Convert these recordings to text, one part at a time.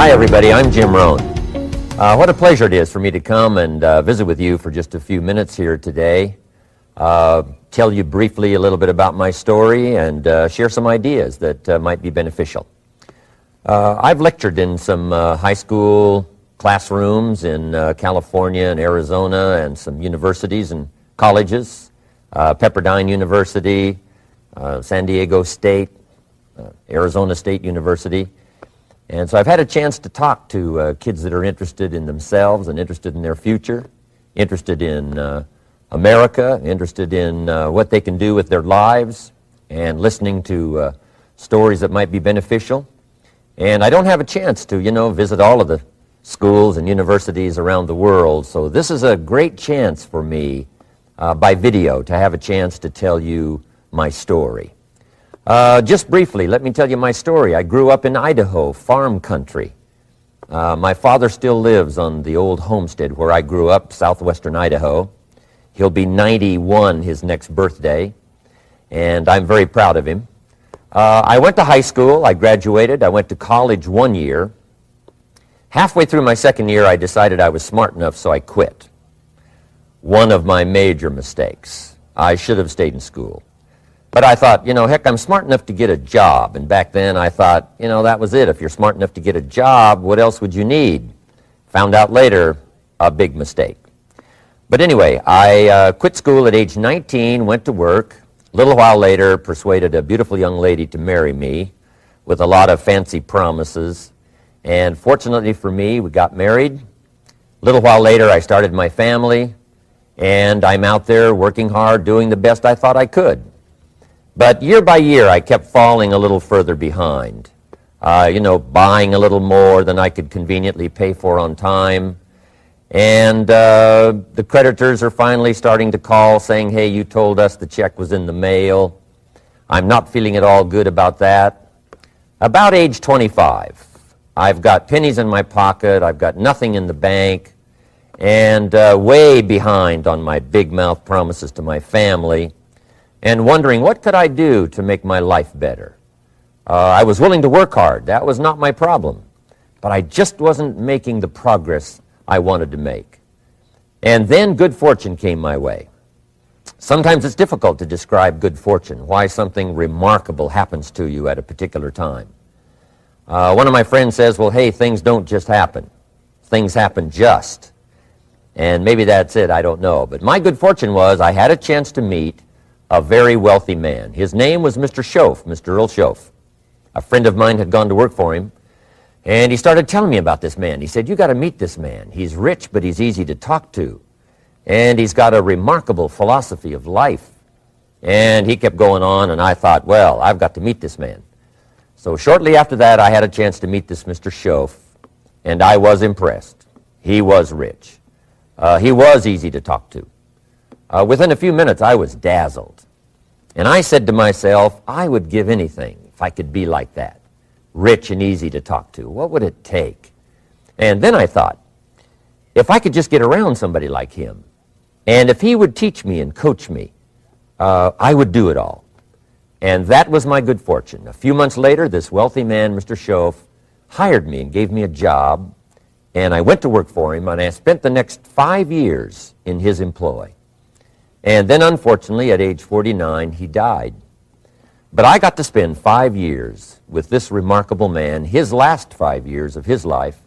Hi everybody, I'm Jim Rohn. What a pleasure it is for me to come and visit with you for just a few minutes here today. Tell you briefly a little bit about my story and share some ideas that might be beneficial. I've lectured in some high school classrooms in California and Arizona and some universities and colleges, Pepperdine University, San Diego State, Arizona State University. And so I've had a chance to talk to kids that are interested in themselves and interested in their future, interested in America, interested in what they can do with their lives, and listening to stories that might be beneficial. And I don't have a chance to, visit all of the schools and universities around the world, so this is a great chance for me by video to have a chance to tell you my story. Just briefly, let me tell you my story. I grew up in Idaho, farm country. My father still lives on the old homestead where I grew up, southwestern Idaho. He'll be 91 his next birthday, and I'm very proud of him. I went to high school. I graduated. I went to college 1 year. Halfway through my second year, I decided I was smart enough, so I quit. One of my major mistakes. I should have stayed in school. But I thought, heck, I'm smart enough to get a job. And back then I thought, that was it. If you're smart enough to get a job, what else would you need? Found out later, a big mistake. But anyway, I quit school at age 19, went to work. A little while later, persuaded a beautiful young lady to marry me with a lot of fancy promises. And fortunately for me, we got married. A little while later, I started my family. And I'm out there working hard, doing the best I thought I could. But year by year, I kept falling a little further behind. Buying a little more than I could conveniently pay for on time. And the creditors are finally starting to call saying, hey, you told us the check was in the mail. I'm not feeling at all good about that. About age 25, I've got pennies in my pocket, I've got nothing in the bank, and way behind on my big mouth promises to my family, and wondering what could I do to make my life better. I was willing to work hard. That was not my problem. But I just wasn't making the progress I wanted to make. And then good fortune came my way. Sometimes it's difficult to describe good fortune, why something remarkable happens to you at a particular time. One of my friends says, well, hey, things don't just happen. Things happen just. And maybe that's it, I don't know. But my good fortune was I had a chance to meet a very wealthy man. His name was Mr. Schoaf, Mr. Earl Schoaf. A friend of mine had gone to work for him, and he started telling me about this man. He said, you got to meet this man. He's rich, but he's easy to talk to. And he's got a remarkable philosophy of life. And he kept going on, and I thought, well, I've got to meet this man. So shortly after that, I had a chance to meet this Mr. Schoaf, and I was impressed. He was rich. He was easy to talk to. Within a few minutes, I was dazzled. And I said to myself, I would give anything if I could be like that, rich and easy to talk to. What would it take? And then I thought, if I could just get around somebody like him, and if he would teach me and coach me, I would do it all. And that was my good fortune. A few months later, this wealthy man, Mr. Schoaf, hired me and gave me a job, and I went to work for him, and I spent the next 5 years in his employ. And then, unfortunately, at age 49, he died. But I got to spend 5 years with this remarkable man, his last 5 years of his life,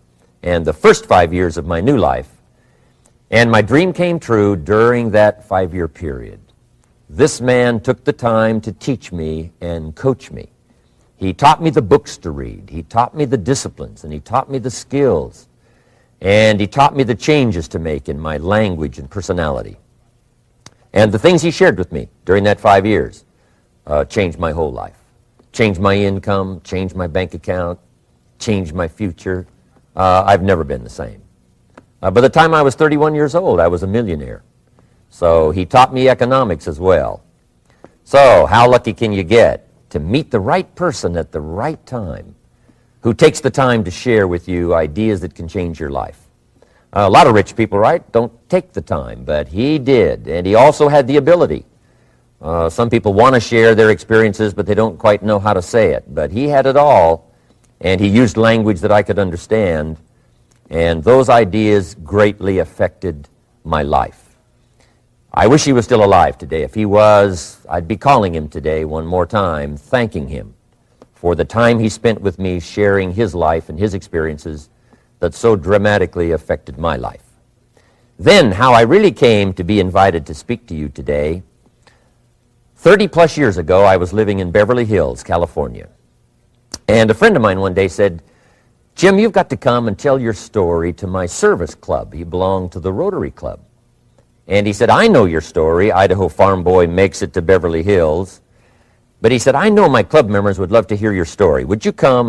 and the first 5 years of my new life. And my dream came true during that 5-year period. This man took the time to teach me and coach me. He taught me the books to read. He taught me the disciplines, and he taught me the skills. And he taught me the changes to make in my language and personality. And the things he shared with me during that 5 years changed my whole life. Changed my income, changed my bank account, changed my future. I've never been the same. By the time I was 31 years old, I was a millionaire. So he taught me economics as well. So how lucky can you get to meet the right person at the right time who takes the time to share with you ideas that can change your life? A lot of rich people, right, don't take the time, but he did, and he also had the ability. Some people want to share their experiences, but they don't quite know how to say it. But he had it all, and he used language that I could understand, and those ideas greatly affected my life. I wish he was still alive today. If he was, I'd be calling him today one more time, thanking him for the time he spent with me sharing his life and his experiences that so dramatically affected my life. Then, how I really came to be invited to speak to you today. 30-plus years ago, I was living in Beverly Hills, California. And a friend of mine one day said, "Jim, you've got to come and tell your story to my service club." He belonged to the Rotary Club. And he said, "I know your story. Idaho farm boy makes it to Beverly Hills." But he said, "I know my club members would love to hear your story. Would you come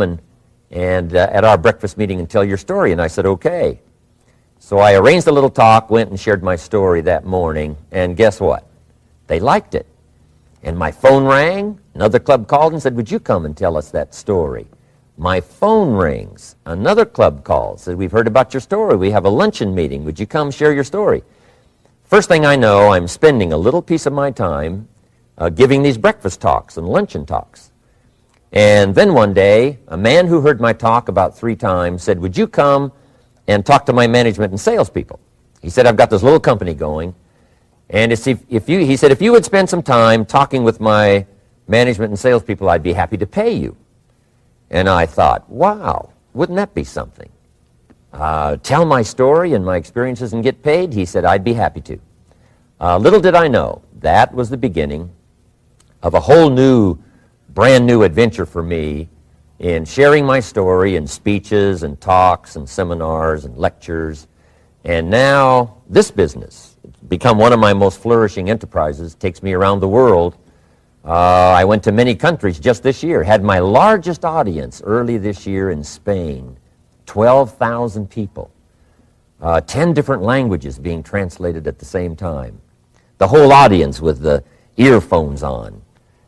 and at our breakfast meeting and tell your story?" And I said, "Okay." So I arranged a little talk, went and shared my story that morning, and guess what? They liked it. And my phone rang. Another club called and said, "Would you come and tell us that story?" My phone rings. Another club calls, said, "We've heard about your story. We have a luncheon meeting. Would you come share your story?" First thing I know, I'm spending a little piece of my time giving these breakfast talks and luncheon talks. And then one day, a man who heard my talk about 3 times said, "Would you come and talk to my management and salespeople?" He said, "I've got this little company going, and he said, if you would spend some time talking with my management and salespeople, I'd be happy to pay you." And I thought, wow, wouldn't that be something? Tell my story and my experiences and get paid? He said, "I'd be happy to." Little did I know, that was the beginning of a whole new, brand new adventure for me in sharing my story in speeches and talks and seminars and lectures. And now this business, it's become one of my most flourishing enterprises, takes me around the world. I went to many countries just this year, had my largest audience early this year in Spain. 12,000 people, 10 different languages being translated at the same time. The whole audience with the earphones on.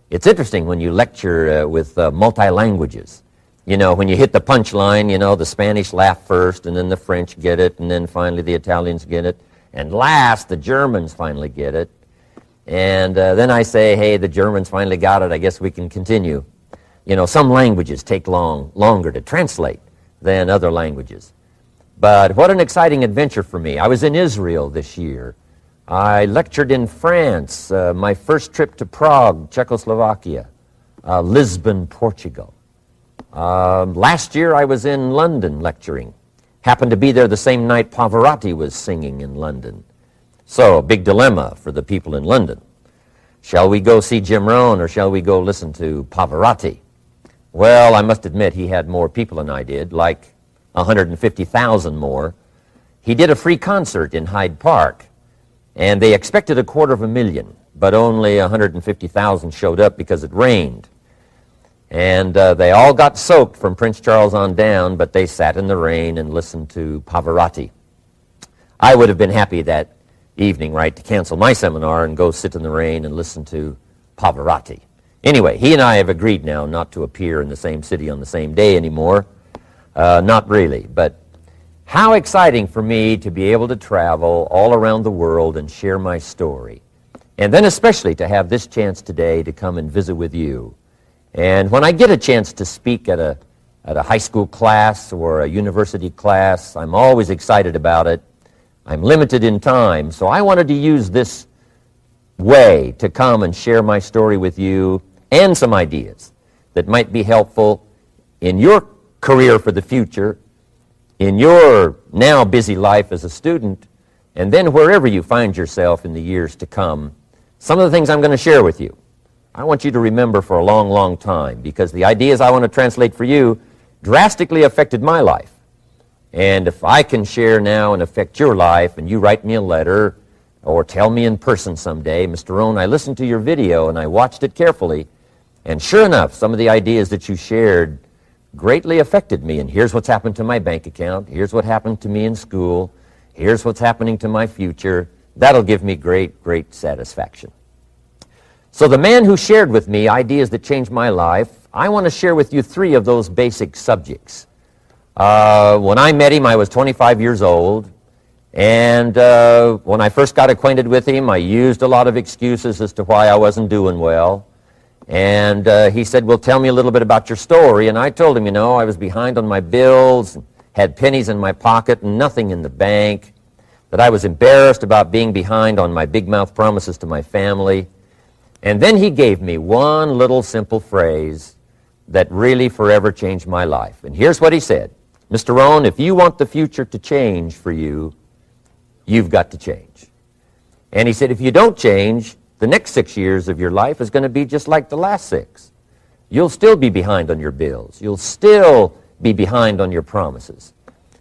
It's interesting when you lecture with multi-languages. You know, when you hit the punchline, you know, the Spanish laugh first, and then the French get it, and then finally the Italians get it, and last the Germans finally get it. And then I say, "Hey, the Germans finally got it, I guess we can continue." You know, some languages take longer to translate than other languages. But what an exciting adventure for me. I was in Israel this year. I lectured in France, my first trip to Prague, Czechoslovakia, Lisbon, Portugal. Last year I was in London lecturing. Happened to be there the same night Pavarotti was singing in London. So, a big dilemma for the people in London. Shall we go see Jim Rohn, or shall we go listen to Pavarotti? Well, I must admit he had more people than I did, like 150,000 more. He did a free concert in Hyde Park, and they expected 250,000, but only 150,000 showed up because it rained. And they all got soaked from Prince Charles on down, but they sat in the rain and listened to Pavarotti. I would have been happy that evening, right, to cancel my seminar and go sit in the rain and listen to Pavarotti. Anyway, he and I have agreed now not to appear in the same city on the same day anymore. Not really, but how exciting for me to be able to travel all around the world and share my story. and then especially to have this chance today to come and visit with you. And when I get a chance to speak at a high school class or a university class, I'm always excited about it. I'm limited in time, so I wanted to use this way to come and share my story with you and some ideas that might be helpful in your career for the future, in your now busy life as a student, and then wherever you find yourself in the years to come. Some of the things I'm going to share with you, I want you to remember for a long, long time, because the ideas I want to translate for you drastically affected my life. And if I can share now and affect your life, and you write me a letter or tell me in person someday, Mr. Rohn, I listened to your video and I watched it carefully, and sure enough, some of the ideas that you shared greatly affected me, and here's what's happened to my bank account, here's what happened to me in school, here's what's happening to my future. That'll give me great, great satisfaction. So the man who shared with me ideas that changed my life, I want to share with you 3 of those basic subjects. When I met him, I was 25 years old, and when I first got acquainted with him, I used a lot of excuses as to why I wasn't doing well. And he said, well, tell me a little bit about your story. And I told him, I was behind on my bills, had pennies in my pocket and nothing in the bank, that I was embarrassed about being behind on my big mouth promises to my family. And then he gave me one little simple phrase that really forever changed my life. And here's what he said: Mr. Rohn, if you want the future to change for you, you've got to change. And he said, if you don't change, the next 6 years of your life is going to be just like the last 6. You'll still be behind on your bills. You'll still be behind on your promises.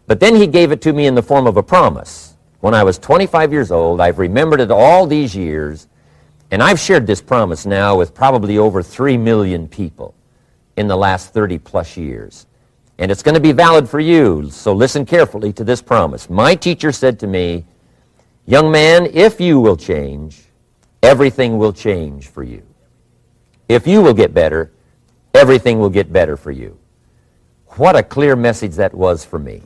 But then he gave it to me in the form of a promise. When I was 25 years old, I've remembered it all these years, and I've shared this promise now with probably over 3 million people in the last 30-plus years. And it's going to be valid for you, so listen carefully to this promise. My teacher said to me, young man, if you will change, everything will change for you. If you will get better, everything will get better for you. What a clear message that was for me.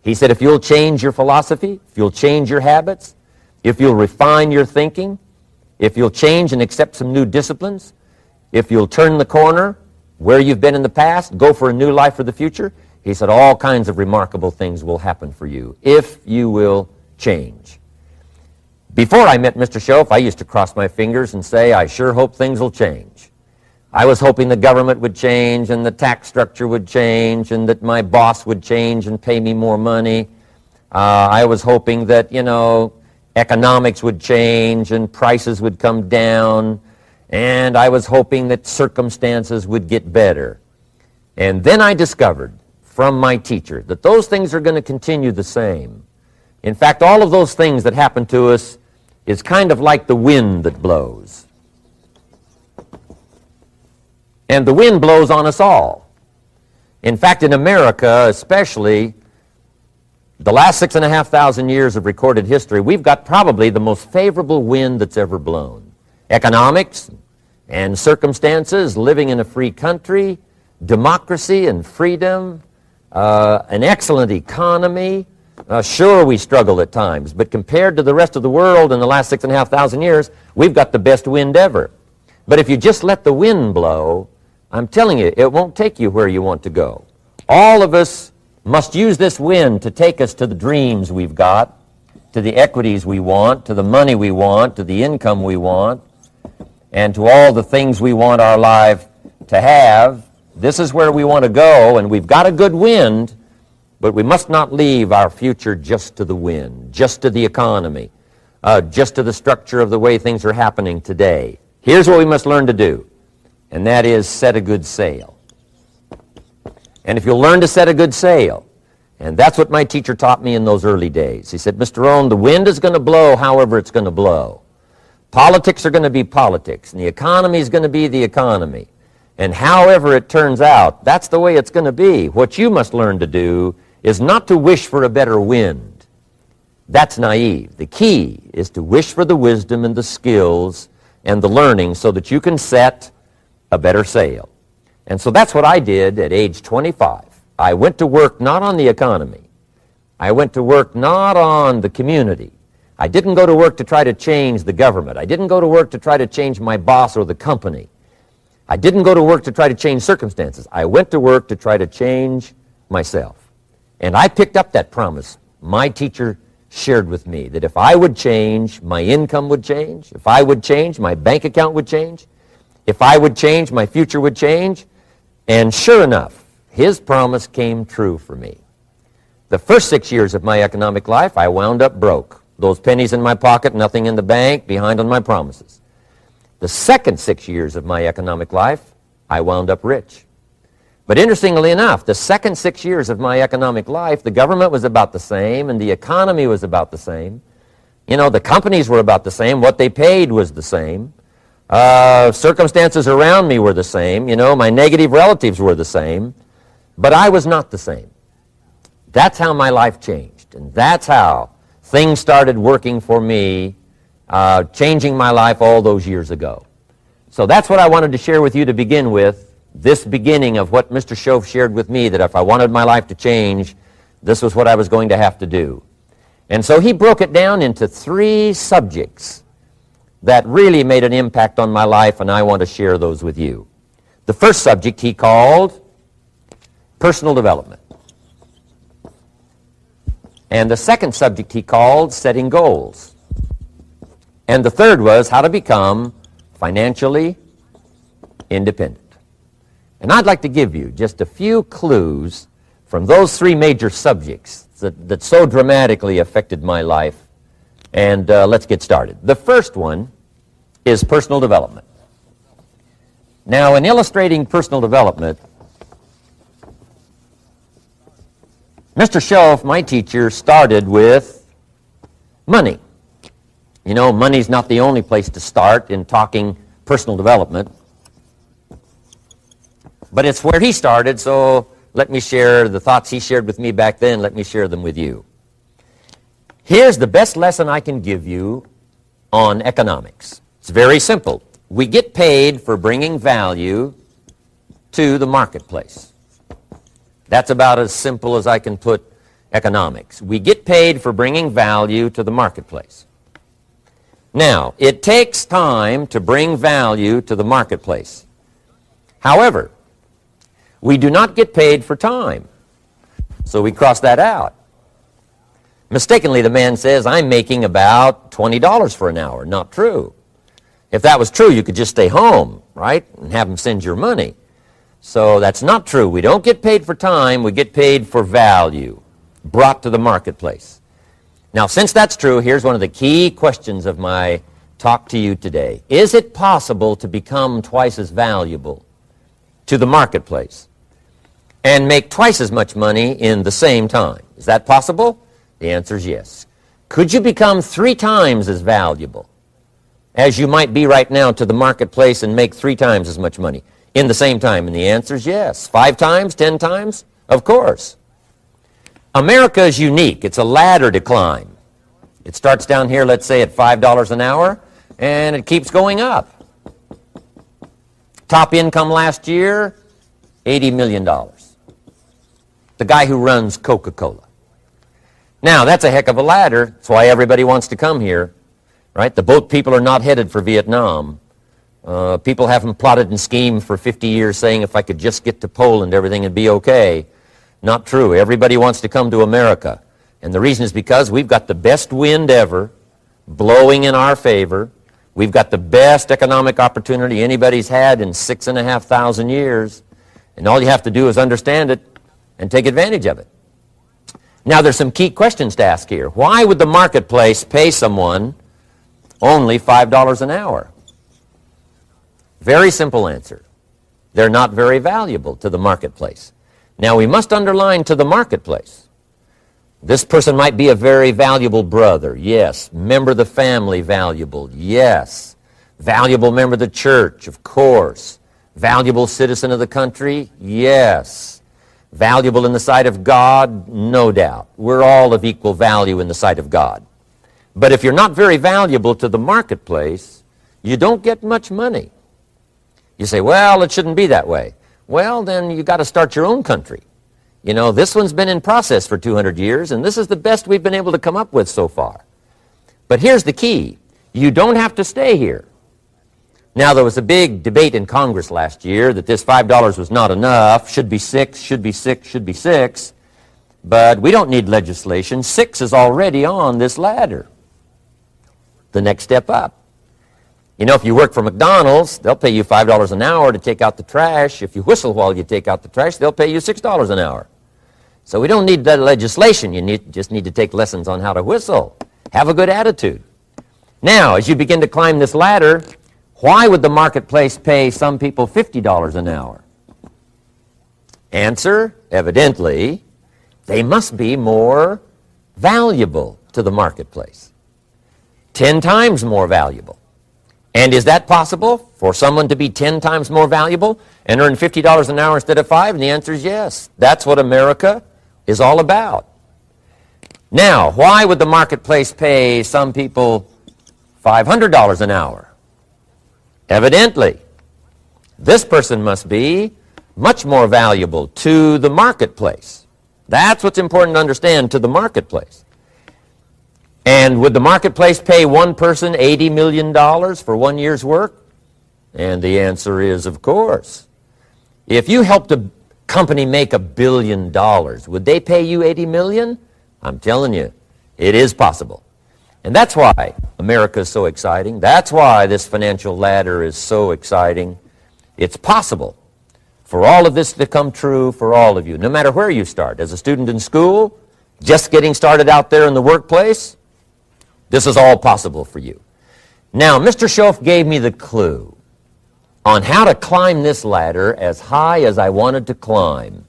He said, if you'll change your philosophy, if you'll change your habits, if you'll refine your thinking, if you'll change and accept some new disciplines, if you'll turn the corner where you've been in the past, go for a new life for the future, he said all kinds of remarkable things will happen for you if you will change. Before I met Mr. Schoaf, I used to cross my fingers and say, I sure hope things will change. I was hoping the government would change and the tax structure would change and that my boss would change and pay me more money. I was hoping that, economics would change and prices would come down, and I was hoping that circumstances would get better. And then I discovered from my teacher that those things are going to continue the same. In fact, all of those things that happen to us is kind of like the wind that blows. And the wind blows on us all. In fact, in America especially, the last 6,500 years of recorded history, we've got probably the most favorable wind that's ever blown. Economics and circumstances, living in a free country, democracy and freedom, an excellent economy. Sure, we struggle at times, but compared to the rest of the world in the last 6,500 years, we've got the best wind ever. But if you just let the wind blow, I'm telling you, it won't take you where you want to go. All of us must use this wind to take us to the dreams we've got, to the equities we want, to the money we want, to the income we want, and to all the things we want our life to have. This is where we want to go, and we've got a good wind, but we must not leave our future just to the wind, just to the economy, just to the structure of the way things are happening today. Here's what we must learn to do, and that is set a good sail. And if you'll learn to set a good sail, and that's what my teacher taught me in those early days. He said, Mr. Rohn, the wind is going to blow however it's going to blow. Politics are going to be politics, and the economy is going to be the economy. And however it turns out, that's the way it's going to be. What you must learn to do is not to wish for a better wind. That's naive. The key is to wish for the wisdom and the skills and the learning so that you can set a better sail. And so that's what I did at age 25. I went to work not on the economy. I went to work not on the community, I didn't go to work to try to change the government. I didn't go to work to try to change my boss or the company. I didn't go to work to try to change circumstances. I went to work to try to change myself. And I picked up that promise. My teacher shared with me that if I would change, my income would change. If I would change, my bank account would change. If I would change, my future would change. And sure enough, his promise came true for me. The first 6 years of my economic life, I wound up broke. Those pennies in my pocket, nothing in the bank, behind on my promises. The second 6 years of my economic life, I wound up rich. But interestingly enough, the second 6 years of my economic life, the government was about the same and the economy was about the same. You know, the companies were about the same. What they paid was the same. Circumstances around me were the same. You know, my negative relatives were the same. But I was not the same. That's how my life changed. And that's how things started working for me, changing my life all those years ago. So that's what I wanted to share with you to begin with, this beginning of what Mr. Shove shared with me, that if I wanted my life to change, this was what I was going to have to do. And so he broke it down into 3 subjects that really made an impact on my life, and I want to share those with you. The first subject he called personal development. And the second subject he called setting goals. And the third was how to become financially independent. And I'd like to give you just a few clues from those 3 major subjects that so dramatically affected my life. And let's get started. The first one is personal development. Now, in illustrating personal development, Mr. Shove, my teacher, started with money. You know, money's not the only place to start in talking personal development, but it's where he started, so let me share the thoughts he shared with me back then. Let me share them with you. Here's the best lesson I can give you on economics. It's very simple. We get paid for bringing value to the marketplace. That's about as simple as I can put economics. We get paid for bringing value to the marketplace. Now, it takes time to bring value to the marketplace. However, we do not get paid for time. So we cross that out. Mistakenly, the man says, I'm making about $20 for an hour. Not true. If that was true, you could just stay home, right, and have him send your money. So that's not true. We don't get paid for time. We get paid for value brought to the marketplace. Now, since that's true, here's one of the key questions of my talk to you today. Is it possible to become twice as valuable to the marketplace and make twice as much money in the same time? Is that possible? The answer is yes. Could you become 3 times as valuable as you might be right now to the marketplace and make 3 times as much money in the same time? And the answer is yes. 5 times, 10 times? Of course. America is unique. It's a ladder to climb. It starts down here, let's say, at $5 an hour, and it keeps going up. Top income last year, $80 million. The guy who runs Coca-Cola. Now, that's a heck of a ladder. That's why everybody wants to come here, right? The boat people are not headed for Vietnam. People haven't plotted and schemed for 50 years saying if I could just get to Poland, everything would be okay. Not true. Everybody wants to come to America. And the reason is because we've got the best wind ever blowing in our favor. We've got the best economic opportunity anybody's had in 6,500 years. And all you have to do is understand it and take advantage of it. Now, there's some key questions to ask here. Why would the marketplace pay someone only $5 an hour? Very simple answer. They're not very valuable to the marketplace. Now, we must underline to the marketplace. This person might be a very valuable brother. Yes. Member of the family, valuable. Yes. Valuable member of the church, of course. Valuable citizen of the country? Yes. Valuable in the sight of God? No doubt. We're all of equal value in the sight of God. But if you're not very valuable to the marketplace, you don't get much money. You say, well, it shouldn't be that way. Well, then you got to start your own country. You know, this one's been in process for 200 years, and this is the best we've been able to come up with so far. But here's the key. You don't have to stay here. Now, there was a big debate in Congress last year that this $5 was not enough, should be 6, should be 6, should be 6. But we don't need legislation. 6 is already on this ladder. The next step up. You know, if you work for McDonald's, they'll pay you $5 an hour to take out the trash. If you whistle while you take out the trash, they'll pay you $6 an hour. So we don't need that legislation. You just need to take lessons on how to whistle. Have a good attitude. Now, as you begin to climb this ladder, why would the marketplace pay some people $50 an hour? Answer, evidently, they must be more valuable to the marketplace. 10 times more valuable. And is that possible for someone to be 10 times more valuable and earn $50 an hour instead of 5? And the answer is yes. That's what America is all about. Now, why would the marketplace pay some people $500 an hour? Evidently, this person must be much more valuable to the marketplace. That's what's important to understand, to the marketplace. And would the marketplace pay one person $80 million for 1 year's work? And the answer is, of course. If you helped a company make $1 billion, would they pay you $80 million? I'm telling you, it is possible. And that's why America is so exciting. That's why this financial ladder is so exciting. It's possible for all of this to come true for all of you, no matter where you start. As a student in school, just getting started out there in the workplace, this is all possible for you. Now, Mr. Schoaf gave me the clue on how to climb this ladder as high as I wanted to climb.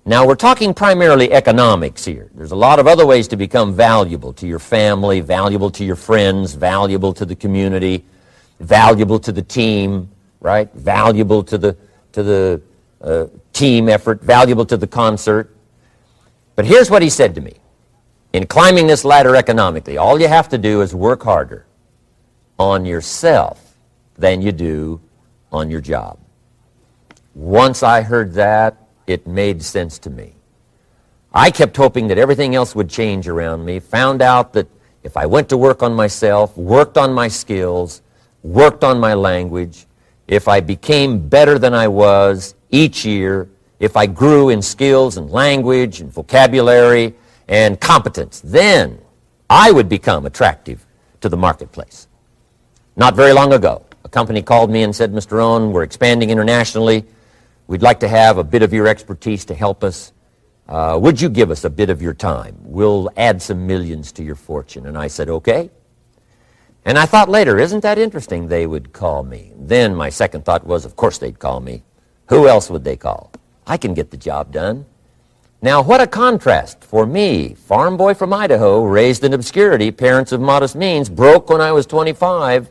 Now, we're talking primarily economics here. There's a lot of other ways to become valuable to your family, valuable to your friends, valuable to the community, valuable to the team, right? Valuable to the team effort, valuable to the concert. But here's what he said to me. In climbing this ladder economically, all you have to do is work harder on yourself than you do on your job. Once I heard that, it made sense to me. I kept hoping that everything else would change around me, found out that if I went to work on myself, worked on my skills, worked on my language, if I became better than I was each year, if I grew in skills and language and vocabulary and competence, then I would become attractive to the marketplace. Not very long ago, a company called me and said, Mr. Rohn, we're expanding internationally. We'd like to have a bit of your expertise to help us. Would you give us a bit of your time? We'll add some millions to your fortune. And I said, okay. And I thought later, isn't that interesting? They would call me. Then my second thought was, of course they'd call me. Who else would they call? I can get the job done. Now, what a contrast for me, farm boy from Idaho, raised in obscurity, parents of modest means, broke when I was 25.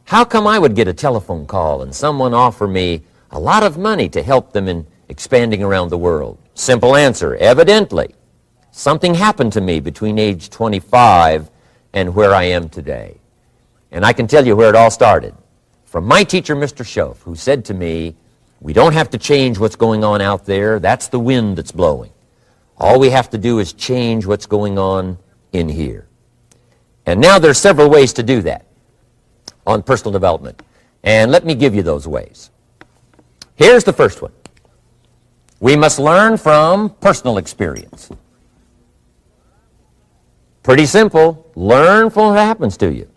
How come I would get a telephone call and someone offer me a lot of money to help them in expanding around the world? Simple answer, evidently. Something happened to me between age 25 and where I am today. And I can tell you where it all started. From my teacher, Mr. Schoaf, who said to me, we don't have to change what's going on out there. That's the wind that's blowing. All we have to do is change what's going on in here. And now there's several ways to do that on personal development. And let me give you those ways. Here's the first one. We must learn from personal experience. Pretty simple. Learn from what happens to you.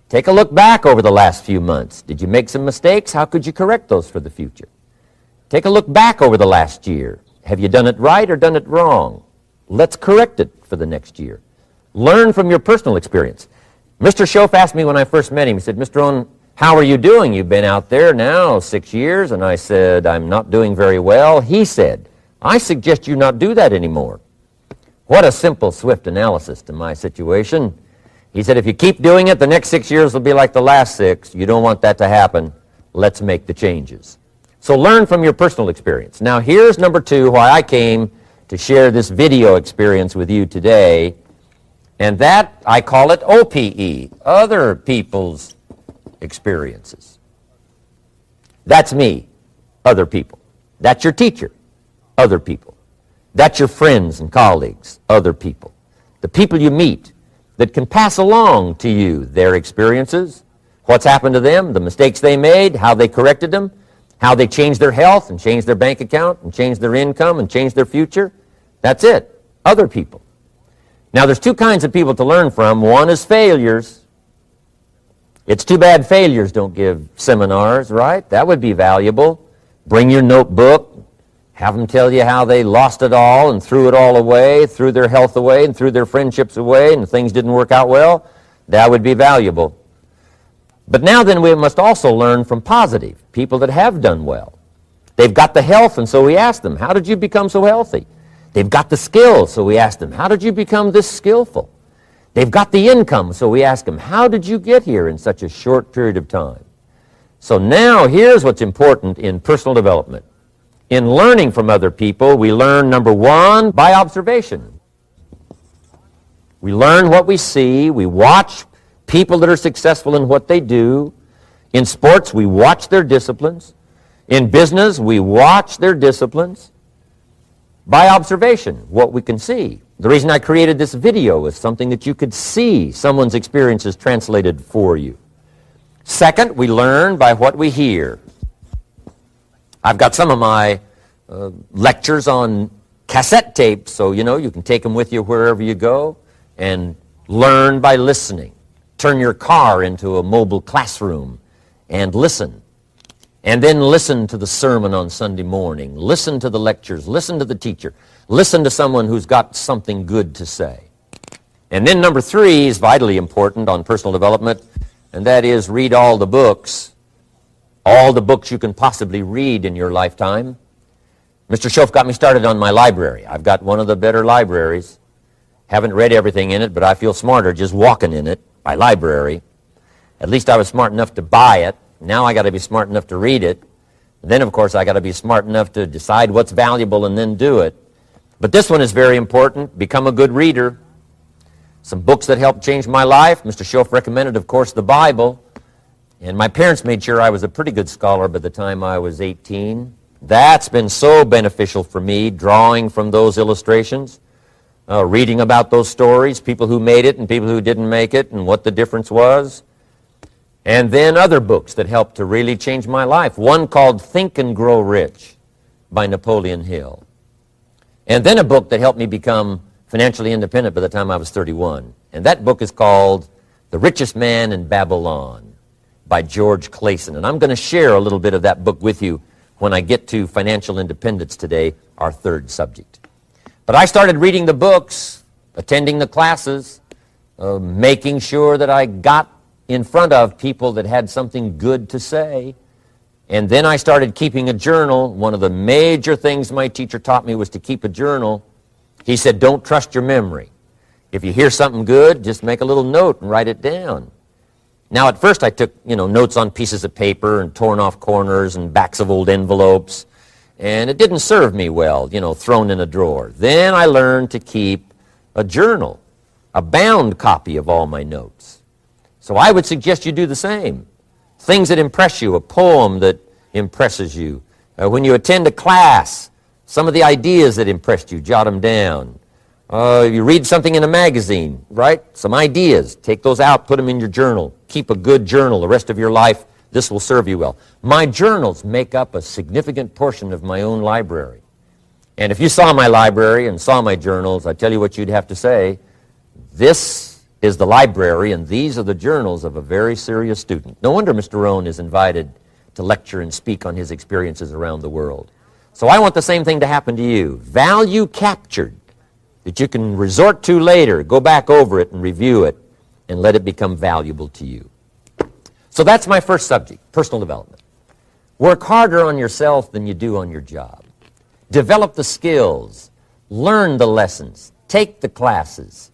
Take a look back over the last few months. Did you make some mistakes? How could you correct those for the future? Take a look back over the last year. Have you done it right or done it wrong? Let's correct it for the next year. Learn from your personal experience. Mr. Schoaf asked me when I first met him, he said, Mr. Rohn, how are you doing? You've been out there now 6 years. And I said, I'm not doing very well. He said, I suggest you not do that anymore. What a simple, swift analysis to my situation. He said, if you keep doing it, the next 6 years will be like the last 6. You don't want that to happen. Let's make the changes. So learn from your personal experience. Now here's number 2, why I came to share this video experience with you today. And that, I call it OPE, other people's experiences. That's me, other people. That's your teacher, other people. That's your friends and colleagues, other people. The people you meet that can pass along to you their experiences, what's happened to them, the mistakes they made, how they corrected them, how they changed their health and changed their bank account and changed their income and changed their future. That's it. Other people. Now, there's two kinds of people to learn from. One is failures. It's too bad failures don't give seminars, right? That would be valuable. Bring your notebook, have them tell you how they lost it all and threw it all away, threw their health away and threw their friendships away and things didn't work out well. That would be valuable. But now then we must also learn from positive, people that have done well. They've got the health, and so we ask them, how did you become so healthy? They've got the skills, so we ask them, how did you become this skillful? They've got the income, so we ask them, how did you get here in such a short period of time? So now here's what's important in personal development. In learning from other people, we learn, number one, by observation. We learn what we see. We watch people that are successful in what they do. In sports, we watch their disciplines. In business, we watch their disciplines. By observation, what we can see. The reason I created this video is something that you could see someone's experiences translated for you. Second, we learn by what we hear. I've got some of my lectures on cassette tapes, so you can take them with you wherever you go and learn by listening. Turn your car into a mobile classroom and listen. And then listen to the sermon on Sunday morning. Listen to the lectures. Listen to the teacher. Listen to someone who's got something good to say. And then number three is vitally important on personal development, and that is read all the books you can possibly read in your lifetime. Mr. Schoaf got me started on my library. I've got one of the better libraries. Haven't read everything in it, but I feel smarter just walking in it, my library. At least I was smart enough to buy it. Now I got to be smart enough to read it. Then, of course, I got to be smart enough to decide what's valuable and then do it. But this one is very important. Become a good reader. Some books that helped change my life. Mr. Schoaf recommended, of course, the Bible. And my parents made sure I was a pretty good scholar by the time I was 18. That's been so beneficial for me, drawing from those illustrations, reading about those stories, people who made it and people who didn't make it, and what the difference was. And then other books that helped to really change my life. One called Think and Grow Rich by Napoleon Hill. And then a book that helped me become financially independent by the time I was 31. And that book is called The Richest Man in Babylon by George Clason. And I'm going to share a little bit of that book with you when I get to financial independence today, our third subject. But I started reading the books, attending the classes, making sure that I got in front of people that had something good to say. And then I started keeping a journal. One of the major things my teacher taught me was to keep a journal. He said, don't trust your memory. If you hear something good, just make a little note and write it down. Now, at first I took, notes on pieces of paper and torn off corners and backs of old envelopes. And it didn't serve me well, thrown in a drawer. Then I learned to keep a journal, a bound copy of all my notes. So I would suggest you do the same. Things that impress you, a poem that impresses you. When you attend a class, some of the ideas that impressed you, jot them down. You read something in a magazine, right? Some ideas. Take those out, put them in your journal. Keep a good journal the rest of your life. This will serve you well. My journals make up a significant portion of my own library. And if you saw my library and saw my journals, I tell you what you'd have to say. This is the library, and these are the journals of a very serious student. No wonder Mr. Rohn is invited to lecture and speak on his experiences around the world. So I want the same thing to happen to you. Value captured that you can resort to later, go back over it and review it, and let it become valuable to you. So that's my first subject, personal development. Work harder on yourself than you do on your job. Develop the skills. Learn the lessons. Take the classes.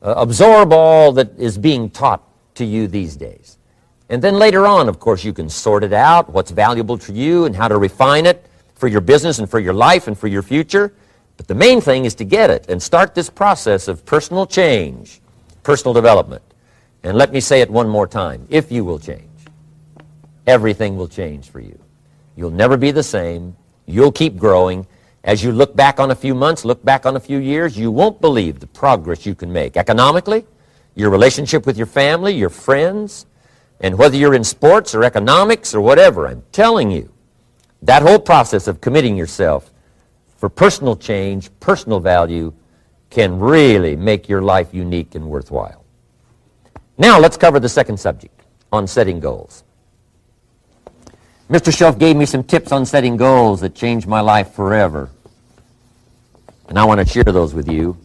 Absorb all that is being taught to you these days. And then later on, of course, you can sort it out, what's valuable to you and how to refine it for your business and for your life and for your future. But the main thing is to get it and start this process of personal change, personal development. And let me say it one more time. If you will change, everything will change for you. You'll never be the same. You'll keep growing. As you look back on a few months, look back on a few years, you won't believe the progress you can make. Economically, your relationship with your family, your friends, and whether you're in sports or economics or whatever, I'm telling you, that whole process of committing yourself for personal change, personal value, can really make your life unique and worthwhile. Now let's cover the second subject, on setting goals. Mr. Shelf gave me some tips on setting goals that changed my life forever. And I want to share those with you.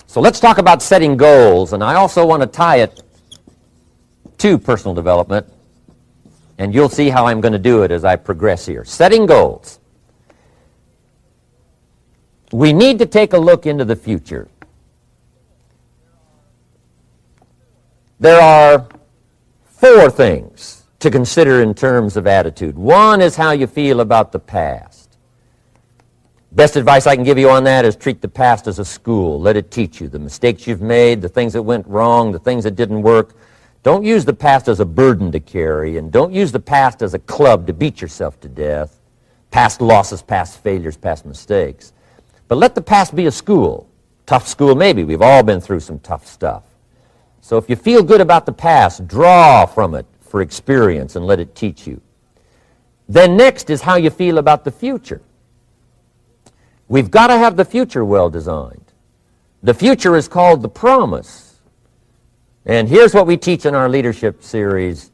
So let's talk about setting goals, and I also want to tie it to personal development, and you'll see how I'm going to do it as I progress here. Setting goals. We need to take a look into the future. There are 4 things to consider in terms of attitude. One is how you feel about the past. Best advice I can give you on that is treat the past as a school. Let it teach you the mistakes you've made, the things that went wrong, the things that didn't work. Don't use the past as a burden to carry, and don't use the past as a club to beat yourself to death. Past losses, past failures, past mistakes. But let the past be a school. Tough school maybe. We've all been through some tough stuff. So if you feel good about the past, draw from it for experience and let it teach you. Then next is how you feel about the future. We've got to have the future well designed. The future is called the promise. And here's what we teach in our leadership series.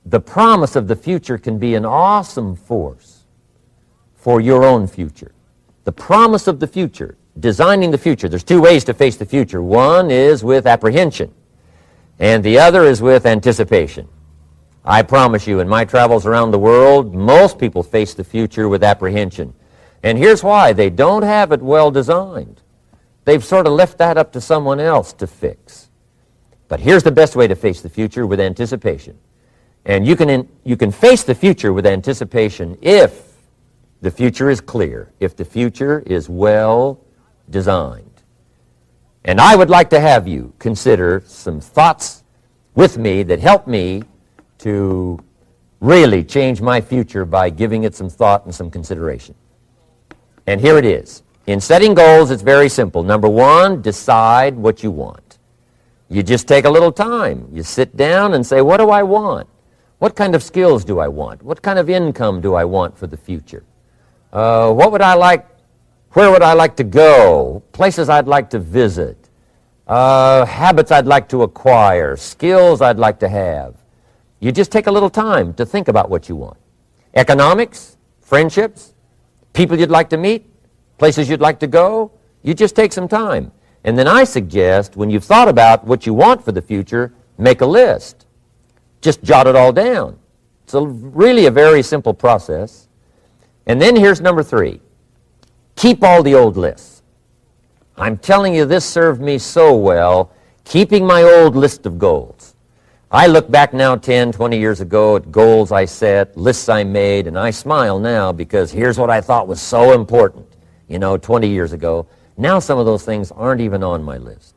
The promise of the future can be an awesome force for your own future. The promise of the future, designing the future. There's 2 ways to face the future. One is with apprehension, and the other is with anticipation. I promise you, in my travels around the world, most people face the future with apprehension. And here's why. They don't have it well designed. They've sort of left that up to someone else to fix. But here's the best way to face the future, with anticipation. And you can face the future with anticipation if the future is clear, if the future is well designed. And I would like to have you consider some thoughts with me that help me to really change my future by giving it some thought and some consideration. And here it is. In setting goals, it's very simple. Number 1, decide what you want. You just take a little time. You sit down and say, what do I want? What kind of skills do I want? What kind of income do I want for the future? What would I like? Where would I like to go? Places I'd like to visit? Habits I'd like to acquire? Skills I'd like to have? You just take a little time to think about what you want. Economics, friendships, people you'd like to meet, places you'd like to go. You just take some time. And then I suggest, when you've thought about what you want for the future, make a list. Just jot it all down. It's really a very simple process. And then here's number 3. Keep all the old lists. I'm telling you, this served me so well, keeping my old list of goals. I look back now 10, 20 years ago at goals I set, lists I made, and I smile now because here's what I thought was so important, 20 years ago. Now some of those things aren't even on my list.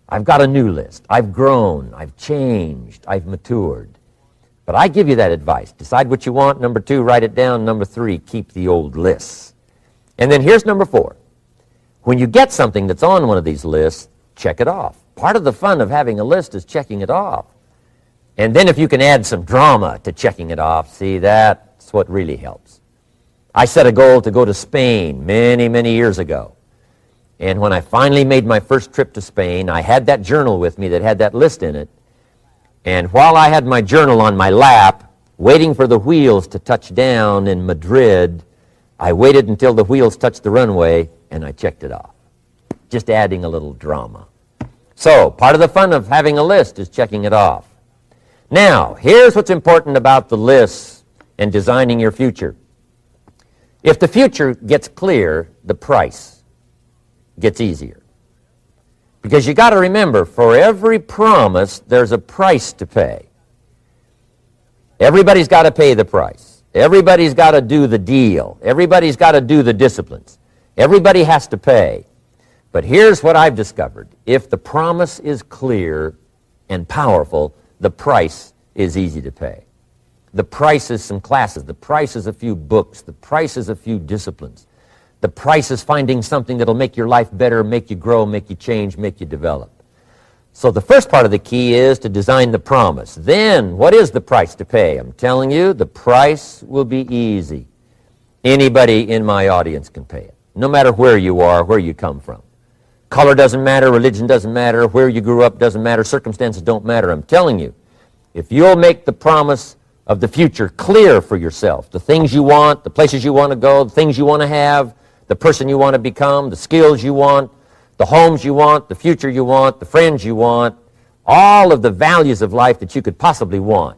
I've got a new list. I've grown. I've changed. I've matured. But I give you that advice. Decide what you want. Number 2, write it down. Number 3, keep the old lists. And then here's number 4. When you get something that's on one of these lists, check it off. Part of the fun of having a list is checking it off. And then if you can add some drama to checking it off, see, that's what really helps. I set a goal to go to Spain many, many years ago. And when I finally made my first trip to Spain, I had that journal with me that had that list in it. And while I had my journal on my lap, waiting for the wheels to touch down in Madrid, I waited until the wheels touched the runway, and I checked it off. Just adding a little drama. So, part of the fun of having a list is checking it off. Now, here's what's important about the lists and designing your future. If the future gets clear, the price gets easier. Because you got to remember, for every promise, there's a price to pay. Everybody's got to pay the price. Everybody's got to do the deal. Everybody's got to do the disciplines. Everybody has to pay. But here's what I've discovered. If the promise is clear and powerful, the price is easy to pay. The price is some classes. The price is a few books. The price is a few disciplines. The price is finding something that'll make your life better, make you grow, make you change, make you develop. So the first part of the key is to design the promise. Then, what is the price to pay? I'm telling you, the price will be easy. Anybody in my audience can pay it, no matter where you are, where you come from. Color doesn't matter, religion doesn't matter, where you grew up doesn't matter, circumstances don't matter. I'm telling you, if you'll make the promise of the future clear for yourself, the things you want, the places you want to go, the things you want to have, the person you want to become, the skills you want, the homes you want, the future you want, the friends you want, all of the values of life that you could possibly want.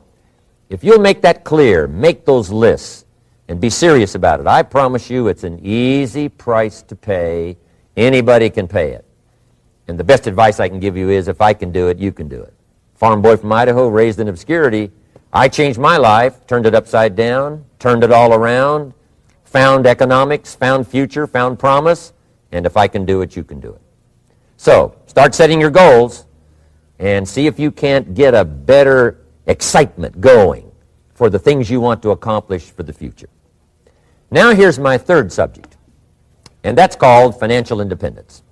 If you'll make that clear, make those lists, and be serious about it, I promise you it's an easy price to pay. Anybody can pay it. And the best advice I can give you is, if I can do it, you can do it. Farm boy from Idaho, raised in obscurity, I changed my life, turned it upside down, turned it all around, found economics, found future, found promise, and if I can do it, you can do it. So, start setting your goals and see if you can't get a better excitement going for the things you want to accomplish for the future. Now here's my third subject, and that's called financial independence.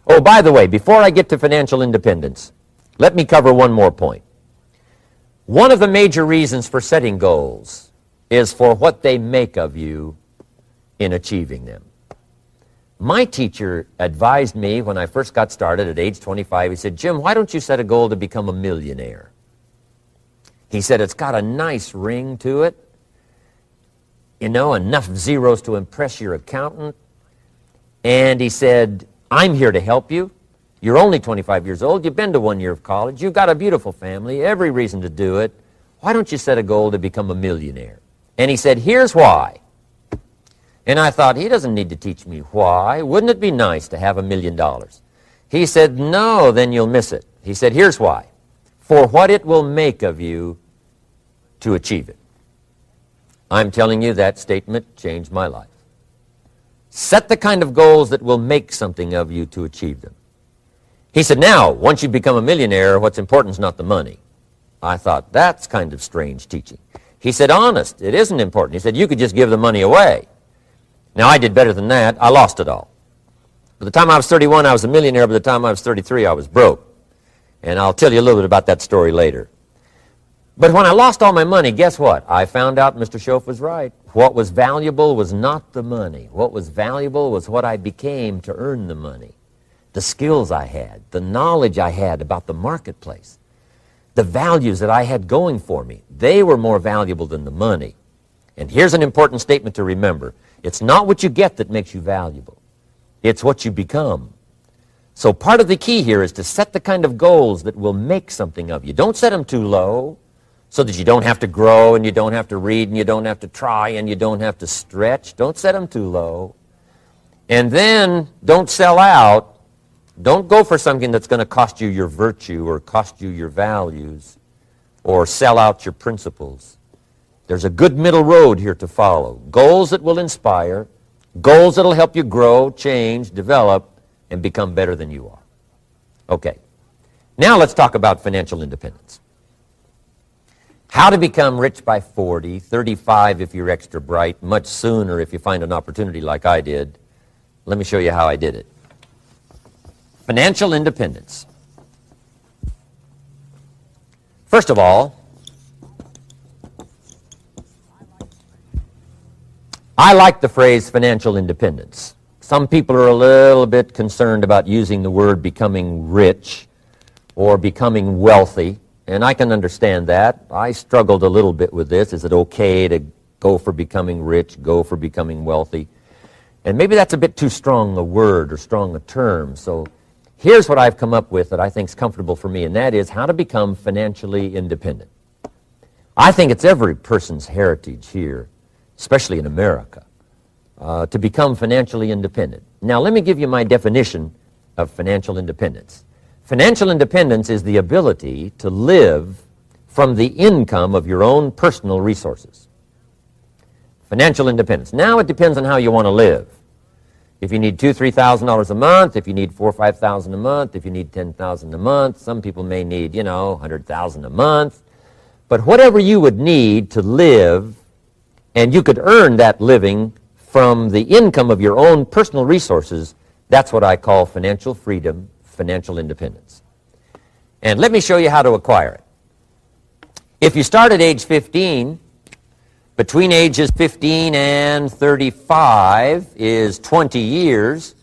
Oh, by the way, before I get to financial independence, let me cover one more point. One of the major reasons for setting goals is for what they make of you in achieving them. My teacher advised me when I first got started at age 25, he said, "Jim, why don't you set a goal to become a millionaire?" He said, "It's got a nice ring to it. You know, enough zeros to impress your accountant." And he said, "I'm here to help you. You're only 25 years old. You've been to 1 year of college. You've got a beautiful family, every reason to do it. Why don't you set a goal to become a millionaire?" And he said, "Here's why." And I thought, he doesn't need to teach me why. Wouldn't it be nice to have $1 million? He said, "No, then you'll miss it." He said, "Here's why. For what it will make of you to achieve it." I'm telling you, that statement changed my life. Set the kind of goals that will make something of you to achieve them. He said, "Now, once you become a millionaire, what's important is not the money." I thought, that's kind of strange teaching. He said, "Honest, it isn't important." He said, "You could just give the money away." Now, I did better than that. I lost it all. By the time I was 31, I was a millionaire. By the time I was 33, I was broke. And I'll tell you a little bit about that story later. But when I lost all my money, guess what? I found out Mr. Schoaf was right. What was valuable was not the money. What was valuable was what I became to earn the money. The skills I had, the knowledge I had about the marketplace, the values that I had going for me. They were more valuable than the money. And here's an important statement to remember. It's not what you get that makes you valuable. It's what you become. So part of the key here is to set the kind of goals that will make something of you. Don't set them too low so that you don't have to grow and you don't have to read and you don't have to try and you don't have to stretch. Don't set them too low. And then don't sell out. Don't go for something that's going to cost you your virtue or cost you your values or sell out your principles. There's a good middle road here to follow. Goals that will inspire, goals that will help you grow, change, develop, and become better than you are. Okay, now let's talk about financial independence. How to become rich by 40, 35 if you're extra bright, much sooner if you find an opportunity like I did. Let me show you how I did it. Financial independence. First of all, I like the phrase financial independence. Some people are a little bit concerned about using the word becoming rich or becoming wealthy, and I can understand that. I struggled a little bit with this. Is it okay to go for becoming rich, go for becoming wealthy? And maybe that's a bit too strong a word or strong a term. So here's what I've come up with that I think is comfortable for me, and that is how to become financially independent. I think it's every person's heritage here, especially in America, to become financially independent. Now, let me give you my definition of financial independence. Financial independence is the ability to live from the income of your own personal resources. Financial independence. Now it depends on how you want to live. If you need $2,000, $3,000 a month, if you need $4,000 or $5,000 a month, if you need $10,000 a month, some people may need, $100,000 a month. But whatever you would need to live, and you could earn that living from the income of your own personal resources, that's what I call financial freedom, financial independence. And let me show you how to acquire it. If you start at age 15, between ages 15 and 35 is 20 years.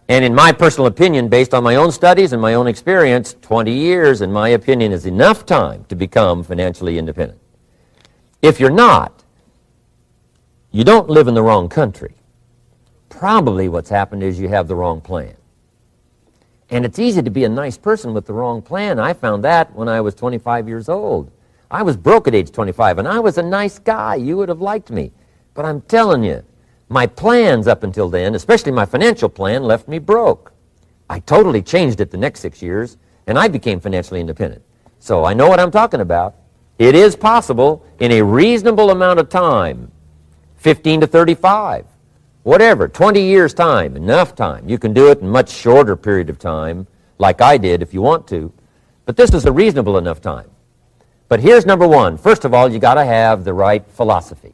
And in my personal opinion, based on my own studies and my own experience, 20 years, in my opinion, is enough time to become financially independent. If you're not, you don't live in the wrong country. Probably what's happened is you have the wrong plan. And it's easy to be a nice person with the wrong plan. I found that when I was 25 years old. I was broke at age 25, and I was a nice guy. You would have liked me. But I'm telling you, my plans up until then, especially my financial plan, left me broke. I totally changed it the next 6 years, and I became financially independent. So I know what I'm talking about. It is possible in a reasonable amount of time, 15 to 35, whatever, 20 years' time, enough time. You can do it in a much shorter period of time, like I did if you want to. But this is a reasonable enough time. But here's number one. First of all, you got to have the right philosophy.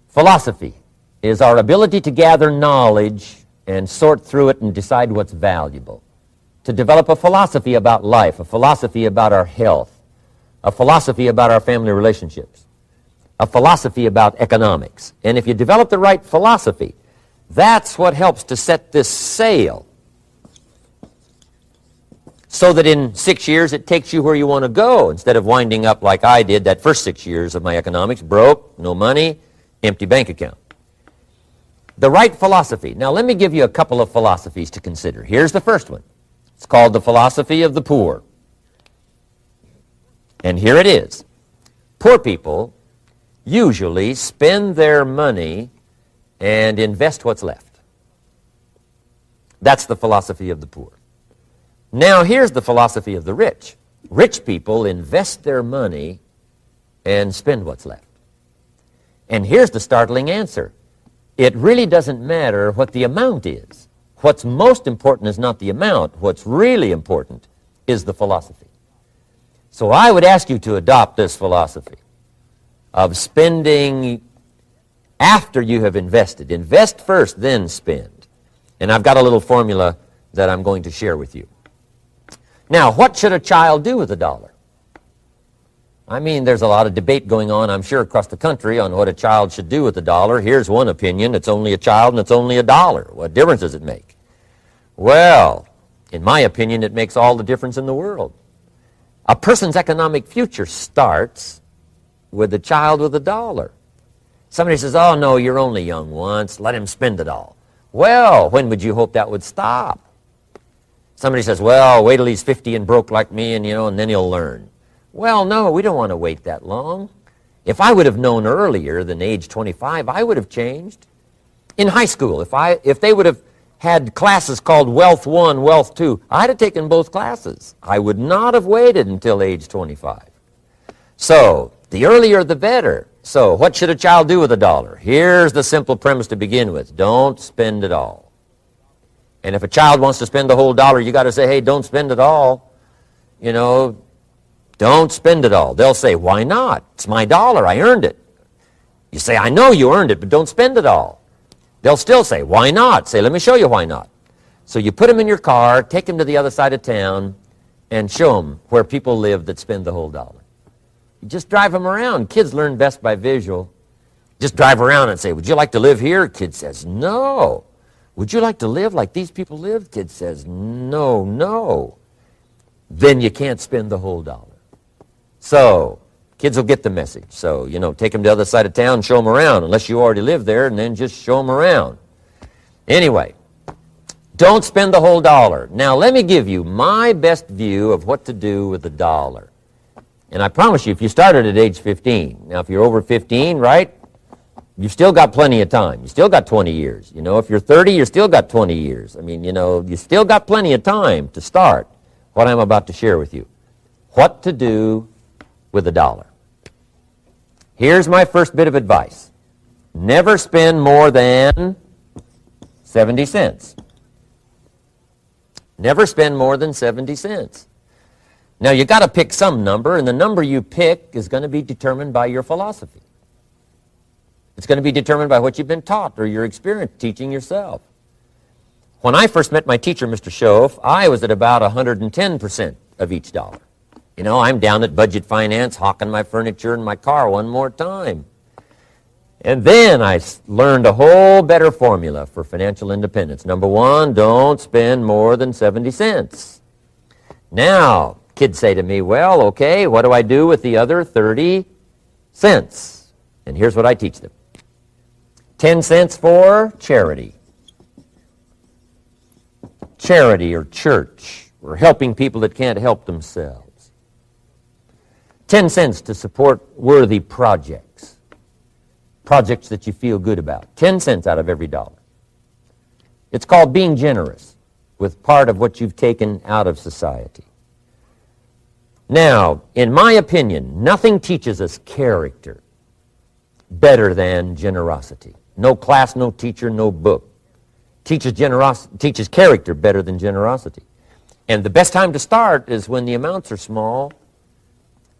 Philosophy is our ability to gather knowledge and sort through it and decide what's valuable. To develop a philosophy about life, a philosophy about our health, a philosophy about our family relationships, a philosophy about economics. And if you develop the right philosophy, that's what helps to set this sail so that in 6 years it takes you where you want to go instead of winding up like I did that first 6 years of my economics, broke, no money, empty bank account. The right philosophy. Now let me give you a couple of philosophies to consider. Here's the first one. It's called the philosophy of the poor. And here it is. Poor people usually spend their money and invest what's left. That's the philosophy of the poor. Now here's the philosophy of the rich. Rich people invest their money and spend what's left. And here's the startling answer. It really doesn't matter what the amount is. What's most important is not the amount. What's really important is the philosophy. So I would ask you to adopt this philosophy of spending after you have invested. Invest first, then spend. And I've got a little formula that I'm going to share with you. Now, what should a child do with $1? I mean, there's a lot of debate going on, I'm sure, across the country on what a child should do with $1. Here's one opinion. It's only a child and it's only $1. What difference does it make? Well, in my opinion, it makes all the difference in the world. A person's economic future starts with a child with $1. Somebody says, oh, no, you're only young once. Let him spend it all. Well, when would you hope that would stop? Somebody says, well, wait till he's 50 and broke like me, and then he'll learn. Well, no, we don't want to wait that long. If I would have known earlier than age 25, I would have changed. In high school, if they would have had classes called Wealth 1, Wealth 2, I'd have taken both classes. I would not have waited until age 25. So, the earlier the better. So, what should a child do with $1? Here's the simple premise to begin with. Don't spend it all. And if a child wants to spend the whole $1, you got to say, hey, don't spend it all. Don't spend it all. They'll say, why not? It's my $1. I earned it. You say, I know you earned it, but don't spend it all. They'll still say, why not? Say, let me show you why not. So you put them in your car, take them to the other side of town, and show them where people live that spend the whole $1. You just drive them around. Kids learn best by visual. Just drive around and say, would you like to live here? Kid says, no. Would you like to live like these people live? Kid says, no. Then you can't spend the whole $1. So, kids will get the message. So, take them to the other side of town, show them around, unless you already live there, and then just show them around. Anyway, don't spend the whole $1. Now, let me give you my best view of what to do with $1. And I promise you, if you started at age 15, now if you're over 15, right, you've still got plenty of time. You still got 20 years. If you're 30, you still got 20 years. I mean, you still got plenty of time to start what I'm about to share with you. What to do with $1. Here's my first bit of advice. Never spend more than 70 cents. Never spend more than 70 cents. Now, you got to pick some number, and the number you pick is going to be determined by your philosophy. It's going to be determined by what you've been taught or your experience teaching yourself. When I first met my teacher, Mr. Schoaf, I was at about 110% of each dollar. You know, I'm down at budget finance, hawking my furniture and my car one more time. And then I learned a whole better formula for financial independence. Number one, don't spend more than 70 cents. Now, kids say to me, well, okay, what do I do with the other 30 cents? And here's what I teach them. 10 cents for charity. Charity or church, or helping people that can't help themselves. 10 cents to support worthy projects. Projects that you feel good about. 10 cents out of every dollar. It's called being generous with part of what you've taken out of society. Now, in my opinion, nothing teaches us character better than generosity. No class, no teacher, no book teaches character better than generosity. And the best time to start is when the amounts are small.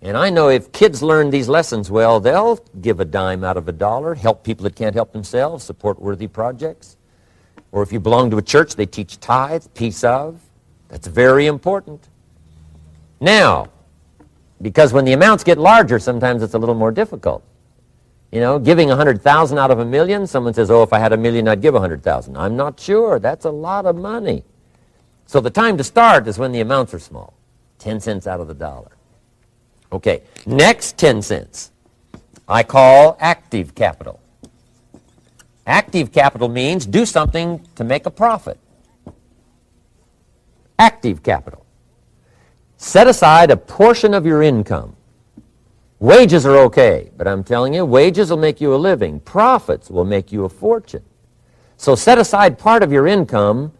And I know if kids learn these lessons well, they'll give a dime out of a dollar, help people that can't help themselves, support worthy projects. Or if you belong to a church, they teach tithe, piece of. That's very important. Now, because when the amounts get larger, sometimes it's a little more difficult. You know, giving 100,000 out of $1 million, someone says, oh, if I had $1 million, I'd give 100,000. I'm not sure. That's a lot of money. So the time to start is when the amounts are small. 10 cents out of the dollar. Okay, next 10 cents I call active capital. Active capital means do something to make a profit. Active capital. Set aside a portion of your income. Wages are okay, but I'm telling you, wages will make you a living. Profits will make you a fortune. So set aside part of your income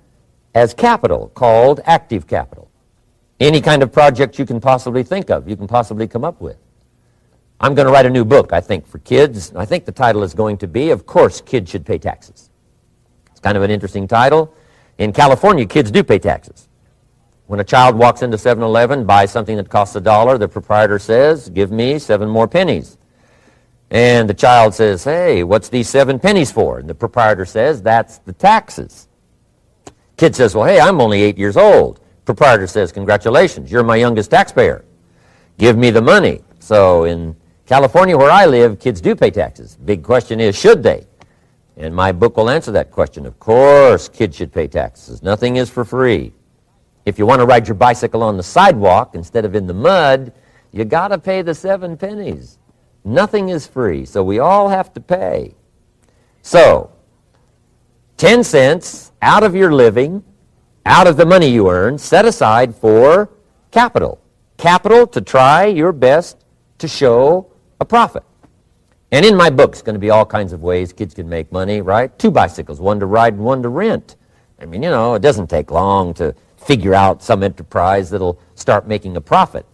as capital, called active capital. Any kind of project you can possibly think of, you can possibly come up with. I'm going to write a new book, I think, for kids. I think the title is going to be, Of Course, Kids Should Pay Taxes. It's kind of an interesting title. In California, kids do pay taxes. When a child walks into 7-Eleven, buys something that costs $1, the proprietor says, give me 7 more pennies. And the child says, hey, what's these 7 pennies for? And the proprietor says, that's the taxes. Kid says, well, hey, I'm only 8 years old. Proprietor says, congratulations, you're my youngest taxpayer. Give me the money. So in California, where I live, kids do pay taxes. Big question is, should they? And my book will answer that question. Of course, kids should pay taxes. Nothing is for free. If you want to ride your bicycle on the sidewalk instead of in the mud, you got to pay the 7 pennies. Nothing is free, so we all have to pay. So, 10 cents out of your living, out of the money you earn, set aside for capital. Capital to try your best to show a profit. And in my book, it's going to be all kinds of ways kids can make money, right? 2 bicycles, one to ride and one to rent. I mean, you know, it doesn't take long to figure out some enterprise that'll start making a profit.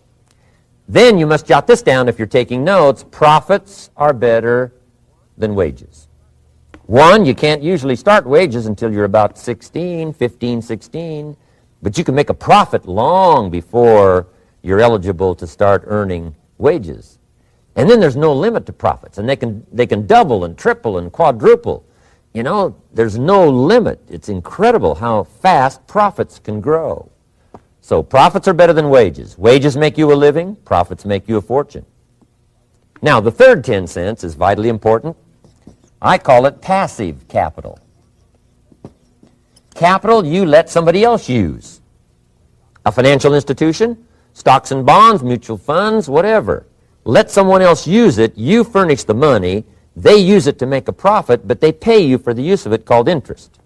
Then you must jot this down if you're taking notes. Profits are better than wages. 1, you can't usually start wages until you're about 16, 15, 16, but you can make a profit long before you're eligible to start earning wages. And then there's no limit to profits, and they can double and triple and quadruple. You know, there's no limit. It's incredible how fast profits can grow. So profits are better than wages. Wages make you a living. Profits make you a fortune. Now, the third 10 cents is vitally important. I call it passive capital. Capital you let somebody else use. A financial institution, stocks and bonds, mutual funds, whatever. Let someone else use it. You furnish the money. They use it to make a profit, but they pay you for the use of it, called interest.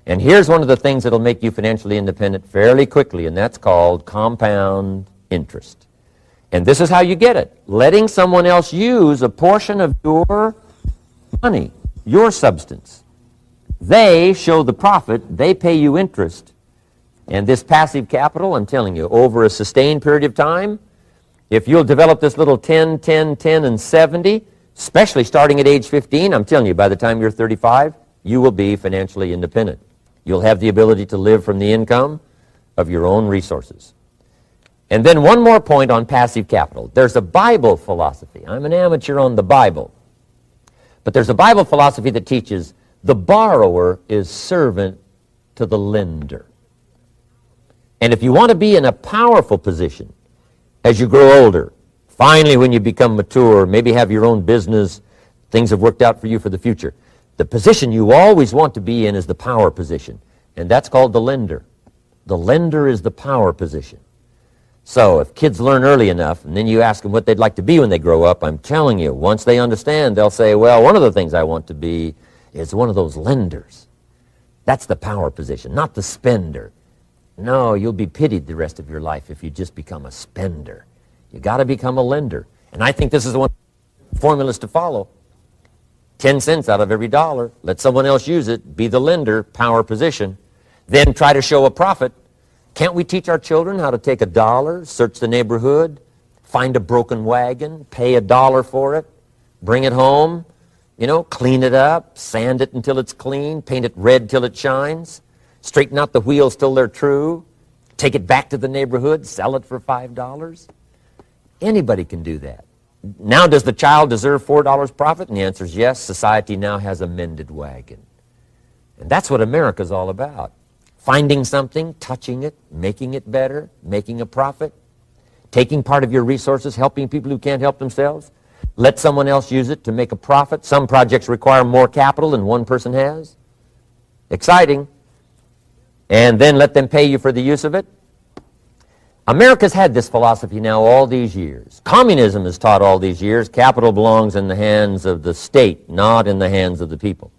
And here's one of the things that'll make you financially independent fairly quickly, and that's called compound interest. And this is how you get it. Letting someone else use a portion of your money, your substance. They show the profit, they pay you interest. And this passive capital, I'm telling you, over a sustained period of time, if you'll develop this little 10, 10, 10, and 70, especially starting at age 15, I'm telling you, by the time you're 35, you will be financially independent. You'll have the ability to live from the income of your own resources. And then one more point on passive capital. There's a Bible philosophy. I'm an amateur on the Bible. But there's a Bible philosophy that teaches the borrower is servant to the lender. And if you want to be in a powerful position as you grow older, finally when you become mature, maybe have your own business, things have worked out for you for the future, the position you always want to be in is the power position. And that's called the lender. The lender is the power position. So if kids learn early enough, and then you ask them what they'd like to be when they grow up, I'm telling you, once they understand, they'll say, well, one of the things I want to be is one of those lenders. That's the power position, not the spender. No, you'll be pitied the rest of your life if you just become a spender. You got to become a lender. And I think this is the one formulas to follow. 10 cents out of every dollar. Let someone else use it. Be the lender, power position. Then try to show a profit. Can't we teach our children how to take $1, search the neighborhood, find a broken wagon, pay $1 for it, bring it home, clean it up, sand it until it's clean, paint it red till it shines, straighten out the wheels till they're true, take it back to the neighborhood, sell it for $5? Anybody can do that. Now, does the child deserve $4 profit? And the answer is yes. Society now has a mended wagon. And that's what America's all about. Finding something, touching it, making it better, making a profit, taking part of your resources, helping people who can't help themselves. Let someone else use it to make a profit. Some projects require more capital than one person has. Exciting. And then let them pay you for the use of it. America's had this philosophy now all these years. Communism has taught all these years capital belongs in the hands of the state, not in the hands of the people.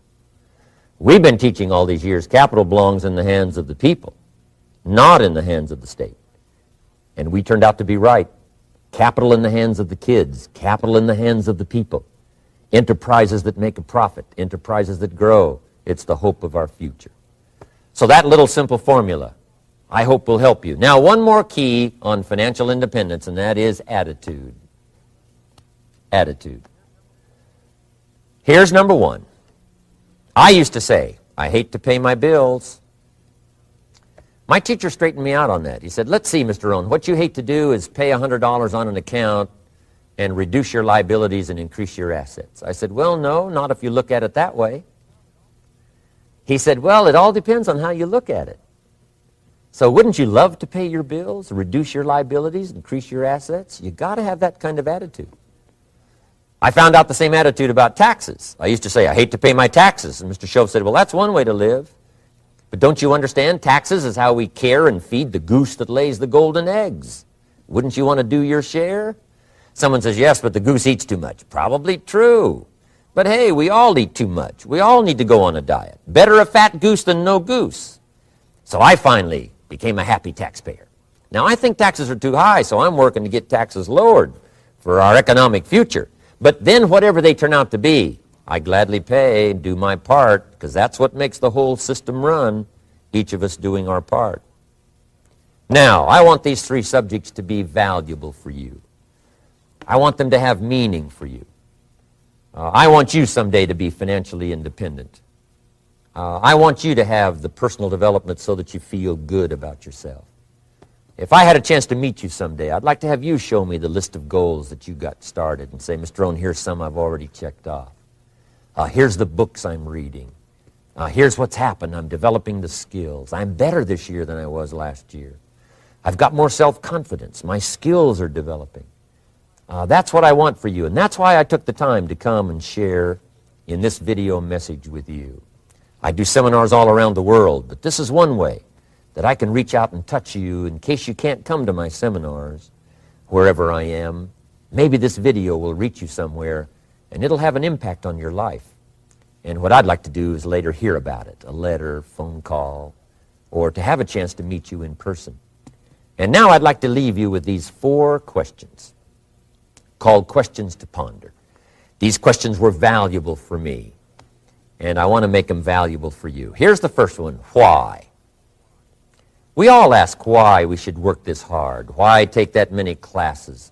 We've been teaching all these years capital belongs in the hands of the people, not in the hands of the state. And we turned out to be right. Capital in the hands of the kids, capital in the hands of the people. Enterprises that make a profit, enterprises that grow. It's the hope of our future. So that little simple formula, I hope, will help you. Now, one more key on financial independence, and that is attitude. Attitude. Here's number one. I used to say, I hate to pay my bills. My teacher straightened me out on that. He said, let's see, Mr. Rohn, what you hate to do is pay $100 on an account and reduce your liabilities and increase your assets. I said, well, no, not if you look at it that way. He said, well, it all depends on how you look at it. So wouldn't you love to pay your bills, reduce your liabilities, increase your assets? You got to have that kind of attitude. I found out the same attitude about taxes. I used to say, I hate to pay my taxes. And Mr. Shove said, well, that's one way to live. But don't you understand? Taxes is how we care and feed the goose that lays the golden eggs. Wouldn't you want to do your share? Someone says, yes, but the goose eats too much. Probably true. But hey, we all eat too much. We all need to go on a diet. Better a fat goose than no goose. So I finally became a happy taxpayer. Now, I think taxes are too high, so I'm working to get taxes lowered for our economic future. But then whatever they turn out to be, I gladly pay, do my part, because that's what makes the whole system run, each of us doing our part. Now, I want these three subjects to be valuable for you. I want them to have meaning for you. I want you someday to be financially independent. I want you to have the personal development so that you feel good about yourself. If I had a chance to meet you someday, I'd like to have you show me the list of goals that you got started and say, Mr. Rohn, here's some I've already checked off. Here's the books I'm reading. Here's what's happened. I'm developing the skills. I'm better this year than I was last year. I've got more self-confidence. My skills are developing. That's what I want for you, and that's why I took the time to come and share in this video message with you. I do seminars all around the world, but this is one way that I can reach out and touch you in case you can't come to my seminars, wherever I am. Maybe this video will reach you somewhere, and it'll have an impact on your life. And what I'd like to do is later hear about it, a letter, phone call, or to have a chance to meet you in person. And now I'd like to leave you with these 4 questions called questions to ponder. These questions were valuable for me, and I want to make them valuable for you. Here's the first one, why? We all ask why we should work this hard, why take that many classes,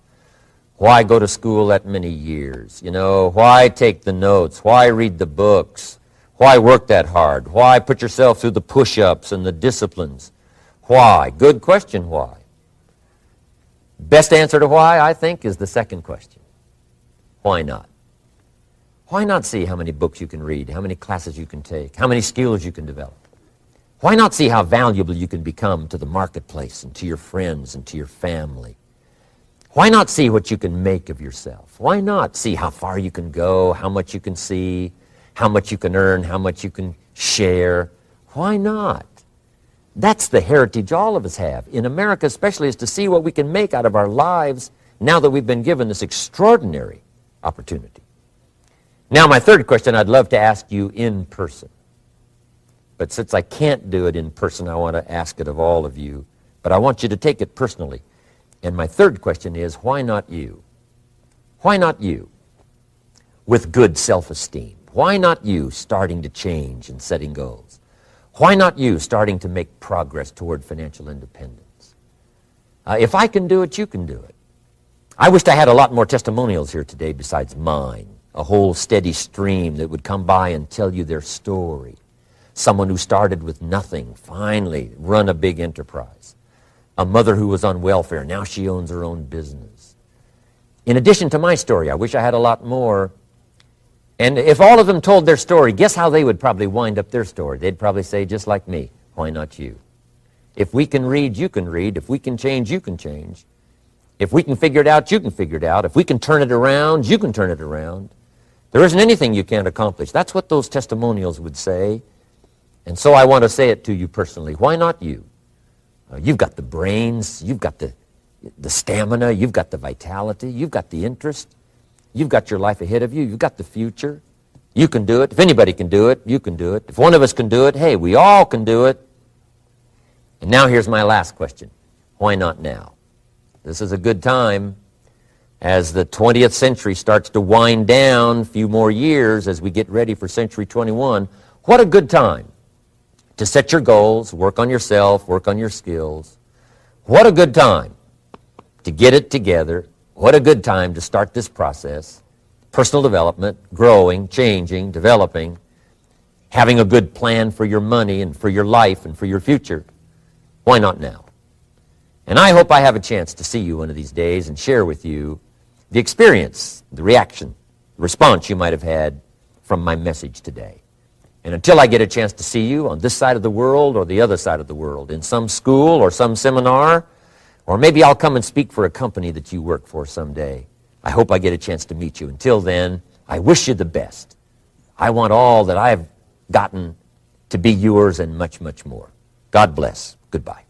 why go to school that many years, why take the notes, why read the books, why work that hard, why put yourself through the push-ups and the disciplines, why? Good question, why? Best answer to why, I think, is the second question. Why not? Why not see how many books you can read, how many classes you can take, how many skills you can develop? Why not see how valuable you can become to the marketplace and to your friends and to your family? Why not see what you can make of yourself? Why not see how far you can go, how much you can see, how much you can earn, how much you can share? Why not? That's the heritage all of us have, in America especially, is to see what we can make out of our lives now that we've been given this extraordinary opportunity. Now, my third question I'd love to ask you in person. But since I can't do it in person, I want to ask it of all of you. But I want you to take it personally. And my third question is, why not you? Why not you with good self-esteem? Why not you starting to change and setting goals? Why not you starting to make progress toward financial independence? If I can do it, you can do it. I wished I had a lot more testimonials here today besides mine. A whole steady stream that would come by and tell you their story. Someone who started with nothing, finally run a big enterprise. A mother who was on welfare, now she owns her own business. In addition to my story, I wish I had a lot more. And if all of them told their story, guess how they would probably wind up their story? They'd probably say, just like me, why not you? If we can read, you can read. If we can change, you can change. If we can figure it out, you can figure it out. If we can turn it around, you can turn it around. There isn't anything you can't accomplish. That's what those testimonials would say. And so I want to say it to you personally. Why not you? You've got the brains. You've got the stamina. You've got the vitality. You've got the interest. You've got your life ahead of you. You've got the future. You can do it. If anybody can do it, you can do it. If one of us can do it, hey, we all can do it. And now here's my last question. Why not now? This is a good time. As the 20th century starts to wind down, a few more years as we get ready for century 21, what a good time to set your goals, work on yourself, work on your skills. What a good time to get it together. What a good time to start this process. Personal development, growing, changing, developing, having a good plan for your money and for your life and for your future. Why not now? And I hope I have a chance to see you one of these days and share with you the experience, the reaction, the response you might have had from my message today. And until I get a chance to see you on this side of the world or the other side of the world, in some school or some seminar, or maybe I'll come and speak for a company that you work for someday, I hope I get a chance to meet you. Until then, I wish you the best. I want all that I've gotten to be yours and much, much more. God bless. Goodbye.